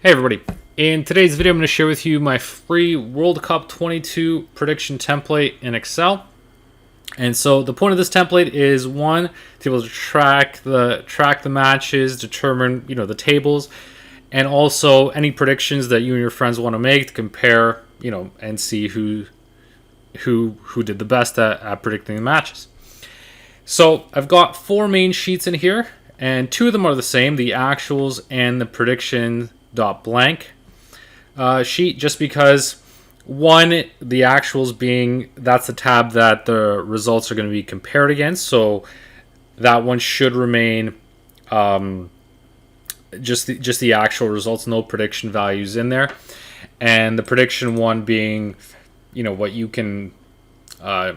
Hey everybody, in today's video I'm going to share with you my free World Cup 22 prediction template in Excel. And so the point of this template is one, to be able to track the matches, determine the tables, and also any predictions that you and your friends want to make to compare, and see who did the best at predicting the matches. So I've got four main sheets in here, and two of them are the same, the actuals and the prediction blank sheet, just because one, the actuals being that's the tab that the results are going to be compared against, so that one should remain just the actual results, no prediction values in there, and the prediction one being what you can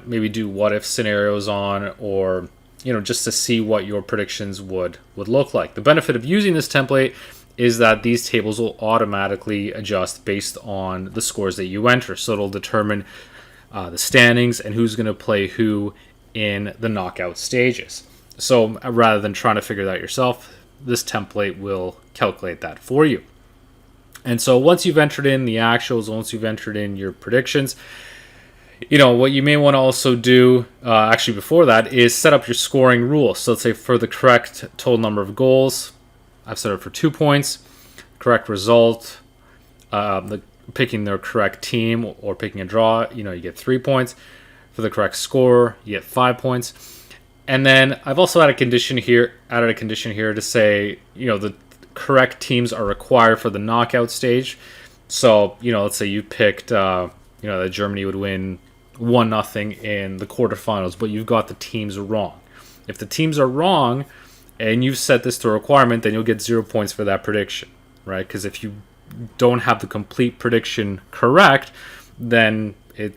maybe do what if scenarios on, or just to see what your predictions would look like. The benefit of using this template is that these tables will automatically adjust based on the scores that you enter. So it'll determine the standings and who's going to play who in the knockout stages. So rather than trying to figure that out yourself, this template will calculate that for you. And so once you've entered in the actuals, once you've entered in your predictions, what you may want to also do, actually before that, is set up your scoring rules. So let's say for the correct total number of goals, I've set it for 2 points. Correct result, picking the correct team or picking a draw, you get 3 points. For the correct score, you get 5 points. And then I've also added a condition here to say, the correct teams are required for the knockout stage. So, let's say you picked, that Germany would win 1-0 in the quarterfinals, but you've got the teams wrong. If the teams are wrong, and you've set this to a requirement, then you'll get 0 points for that prediction, right? Because if you don't have the complete prediction correct, then it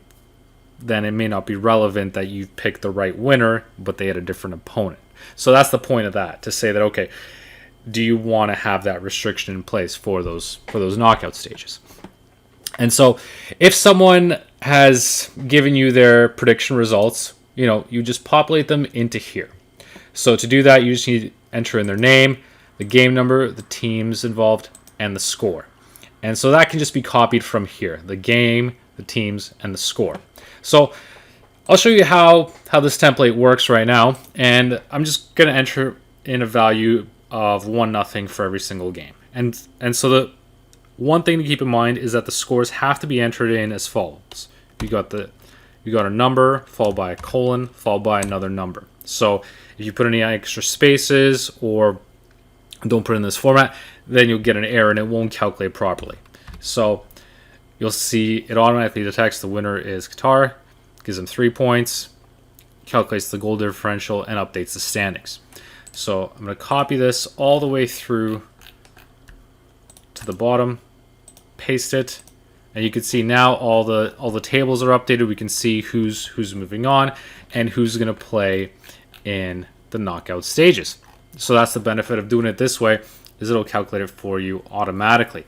may not be relevant that you picked the right winner, but they had a different opponent. So that's the point of that, to say that, okay, do you want to have that restriction in place for those knockout stages? And so if someone has given you their prediction results, you just populate them into here. So to do that, you just need to enter in their name, the game number, the teams involved, and the score. And so that can just be copied from here, the game, the teams, and the score. So I'll show you how this template works right now, and I'm just going to enter in a value of 1-0 for every single game. And so the one thing to keep in mind is that the scores have to be entered in as follows. You got a number followed by a colon followed by another number. So if you put any extra spaces or don't put it in this format, then you'll get an error and it won't calculate properly. So you'll see it automatically detects the winner is Qatar, gives them 3 points, calculates the goal differential, and updates the standings. So I'm going to copy this all the way through to the bottom, paste it, and you can see now all the tables are updated. We can see who's moving on and who's going to play in the knockout stages. So that's the benefit of doing it this way, is it'll calculate it for you automatically.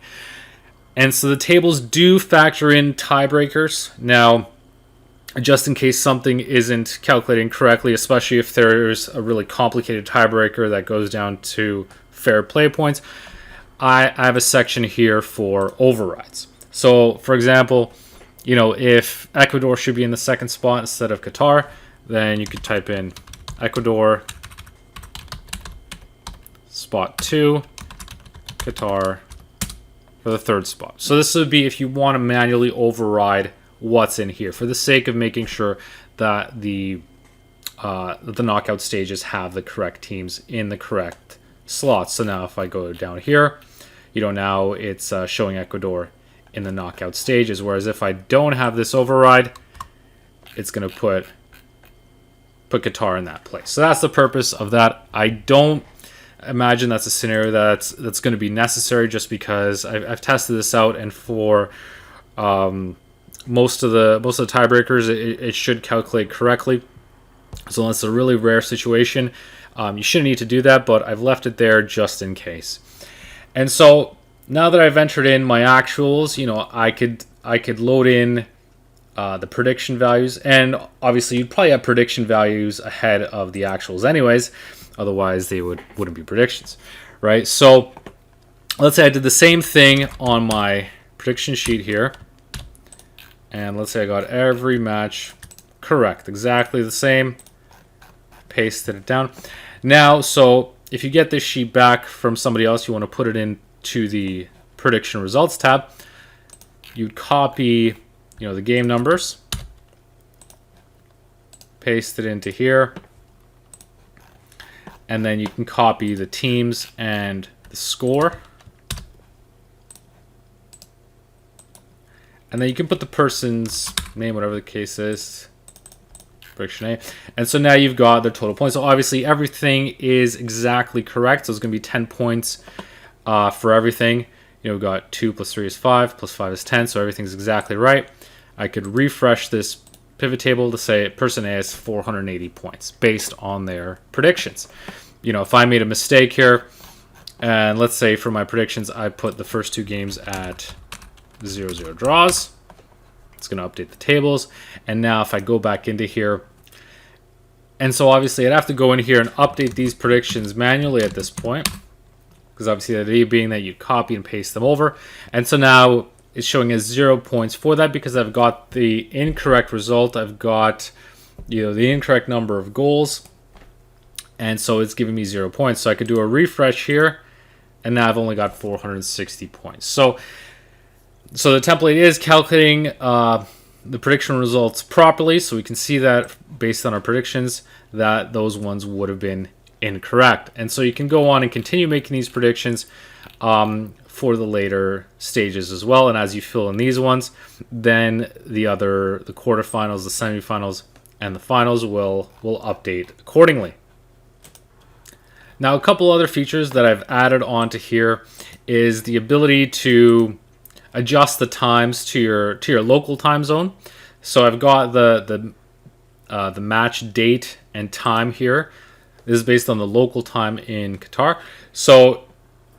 And so the tables do factor in tiebreakers. Now, just in case something isn't calculating correctly, especially if there's a really complicated tiebreaker that goes down to fair play points, I have a section here for overrides. So, for example, if Ecuador should be in the second spot instead of Qatar, then you could type in Ecuador, spot 2, Qatar for the third spot. So this would be if you want to manually override what's in here, for the sake of making sure that the knockout stages have the correct teams in the correct slots. So now if I go down here, now it's showing Ecuador in the knockout stages, whereas if I don't have this override, it's going to put Qatar in that place. So that's the purpose of that. I don't imagine that's a scenario that's going to be necessary, just because I've tested this out, and for most of the tiebreakers, it should calculate correctly. So unless it's a really rare situation, you shouldn't need to do that, but I've left it there just in case. And so now that I've entered in my actuals, I could load in the prediction values, and obviously you'd probably have prediction values ahead of the actuals anyways, otherwise they wouldn't be predictions, right? So let's say I did the same thing on my prediction sheet here. And let's say I got every match correct, exactly the same. Pasted it down. Now, so if you get this sheet back from somebody else, you want to put it into the prediction results tab. You'd copy, the game numbers, paste it into here, and then you can copy the teams and the score. And then you can put the person's name, whatever the case is, prediction A. And so now you've got their total points. So obviously everything is exactly correct. So it's going to be 10 points for everything. We've got 2 plus 3 is 5, plus 5 is 10. So everything's exactly right. I could refresh this pivot table to say person A has 480 points based on their predictions. If I made a mistake here, and let's say for my predictions, I put the first 2 games at 0-0 draws. It's going to update the tables. And now if I go back into here, and so obviously I'd have to go in here and update these predictions manually at this point, because obviously the idea being that you copy and paste them over. And so now it's showing as 0 points for that because I've got the incorrect result. I've got the incorrect number of goals, and so it's giving me 0 points. So I could do a refresh here, and now I've only got 460 points. So the template is calculating the prediction results properly, so we can see that based on our predictions that those ones would have been incorrect. And so you can go on and continue making these predictions for the later stages as well. And as you fill in these ones, then the quarterfinals, the semifinals, and the finals will update accordingly. Now, a couple other features that I've added onto here is the ability to adjust the times to your local time zone. So I've got the match date and time here. This is based on the local time in Qatar. So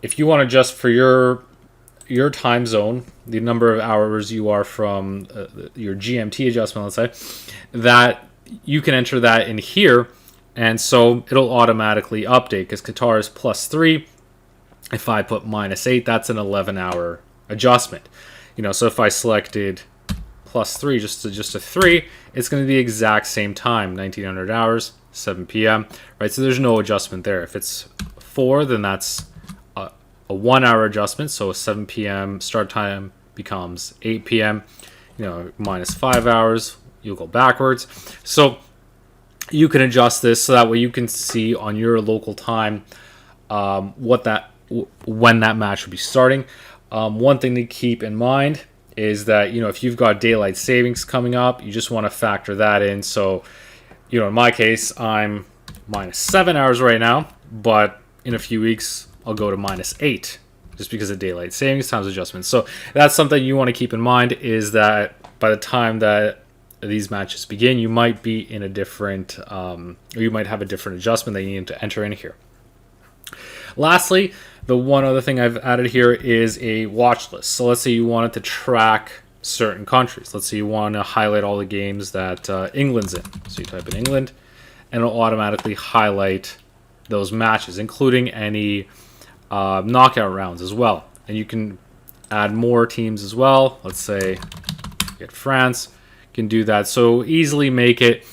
if you want to adjust for your time zone, the number of hours you are from your GMT adjustment, let's say, that you can enter that in here, and so it'll automatically update because Qatar is +3. If I put -8, that's an 11-hour adjustment. So if I selected +3, just a 3, it's going to be the exact same time, 1900 hours, 7 p.m. Right? So there's no adjustment there. If it's 4, then that's a 1-hour adjustment. So a 7 p.m. start time becomes 8 p.m. -5 hours, you'll go backwards. So you can adjust this so that way you can see on your local time when that match will be starting. One thing to keep in mind is that, if you've got daylight savings coming up, you just want to factor that in. So, in my case, I'm -7 hours right now, but in a few weeks, I'll go to -8 just because of daylight savings times adjustments. So that's something you want to keep in mind, is that by the time that these matches begin, you might be in a different, or you might have a different adjustment that you need to enter in here. Lastly, the one other thing I've added here is a watch list. So let's say you wanted to track certain countries. Let's say you want to highlight all the games that England's in. So you type in England, and it'll automatically highlight those matches, including any knockout rounds as well. And you can add more teams as well. Let's say get France, you can do that. So easily make it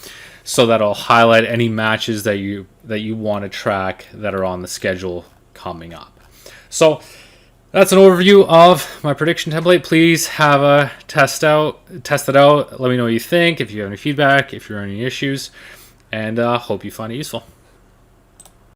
so that it'll highlight any matches that you want to track that are on the schedule coming up. So that's an overview of my prediction template. Please have a test it out. Let me know what you think, if you have any feedback, if you have any issues, and hope you find it useful.